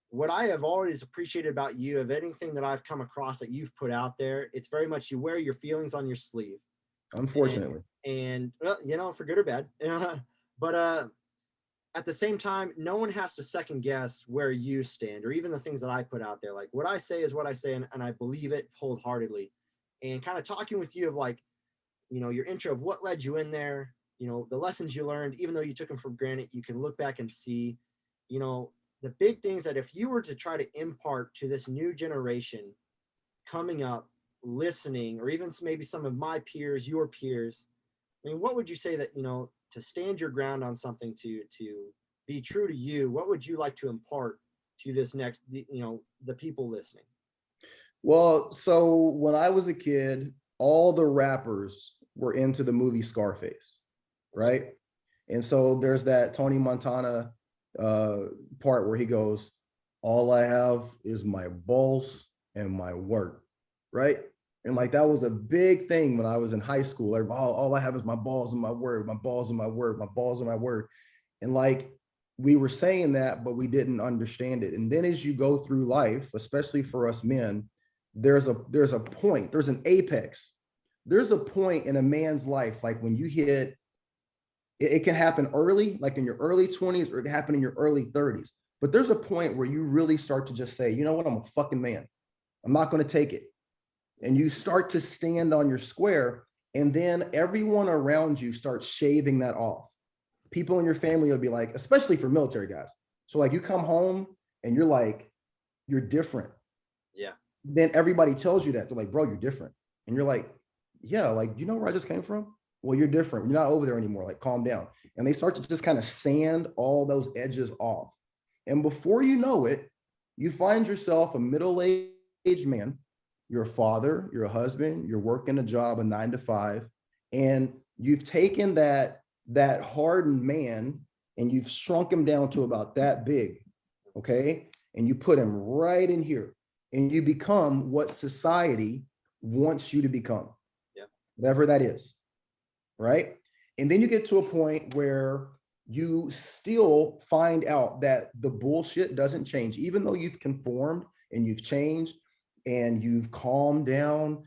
what I have always appreciated about you, of anything that I've come across that you've put out there, it's very much you wear your feelings on your sleeve. Unfortunately. And well, you know, for good or bad. But at the same time, no one has to second guess where you stand, or even the things that I put out there. Like, what I say is what I say, and I believe it wholeheartedly. And kind of talking with you of, like, you know, your intro of what led you in there, you know, the lessons you learned, even though you took them for granted, you can look back and see, you know, the big things that if you were to try to impart to this new generation coming up, listening, or even maybe some of my peers, your peers, I mean, what would you say that, you know, to stand your ground on something, to be true to you, what would you like to impart to this next, you know, the people listening? Well, so when I was a kid, all the rappers were into the movie Scarface, right? And so there's that Tony Montana part where he goes, all I have is my balls and my word, right? And like that was a big thing when I was in high school. Like, all I have is my balls and my word, my balls and my word, my balls and my word. And like we were saying that, but we didn't understand it. And then as you go through life, especially for us men, there's a point, there's an apex. There's a point in a man's life, like when you hit, it can happen early, like in your early 20s, or it can happen in your early 30s. But there's a point where you really start to just say, you know what, I'm a fucking man. I'm not going to take it. And you start to stand on your square, and then everyone around you starts shaving that off. People in your family will be like, especially for military guys. So like you come home and you're like, you're different. Yeah. Then everybody tells you that. They're like, bro, you're different. And you're like, yeah, like, you know where I just came from? Well, you're different. You're not over there anymore. Like, calm down. And they start to just kind of sand all those edges off. And before you know it, you find yourself a middle-aged man. You're a father, you're a husband, you're working a job, a 9 to 5, and you've taken that hardened man and you've shrunk him down to about that big, okay? And you put him right in here, and you become what society wants you to become, whatever that is, right? And then you get to a point where you still find out that the bullshit doesn't change, even though you've conformed and you've changed and you've calmed down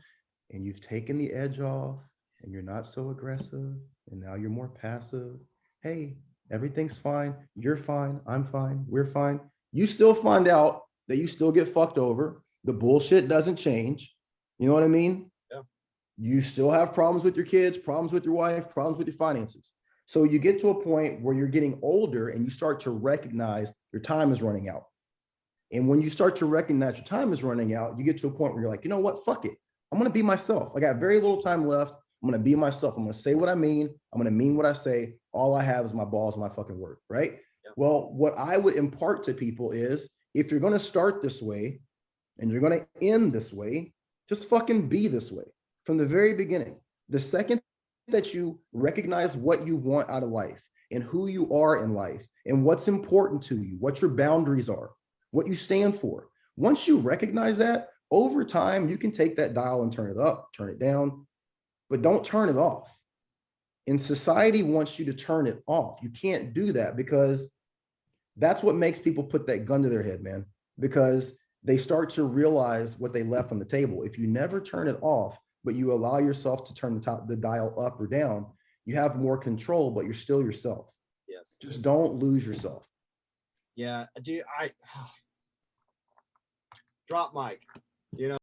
and you've taken the edge off and you're not so aggressive and now you're more passive. Hey, everything's fine. You're fine. I'm fine. We're fine. You still find out that you still get fucked over. The bullshit doesn't change. You know what I mean? Yeah. You still have problems with your kids, problems with your wife, problems with your finances. So you get to a point where you're getting older and you start to recognize your time is running out. And when you start to recognize your time is running out, you get to a point where you're like, you know what? Fuck it. I'm going to be myself. I got very little time left. I'm going to be myself. I'm going to say what I mean. I'm going to mean what I say. All I have is my balls and my fucking word, right? Yeah. Well, what I would impart to people is, if you're going to start this way and you're going to end this way, just fucking be this way from the very beginning. The second that you recognize what you want out of life and who you are in life and what's important to you, what your boundaries are, what you stand for. Once you recognize that, over time, you can take that dial and turn it up, turn it down, but don't turn it off. And society wants you to turn it off. You can't do that, because that's what makes people put that gun to their head, man, because they start to realize what they left on the table. If you never turn it off, but you allow yourself to turn the dial up or down, you have more control, but you're still yourself. Yes. Just don't lose yourself. Yeah, dude, drop mic, you know.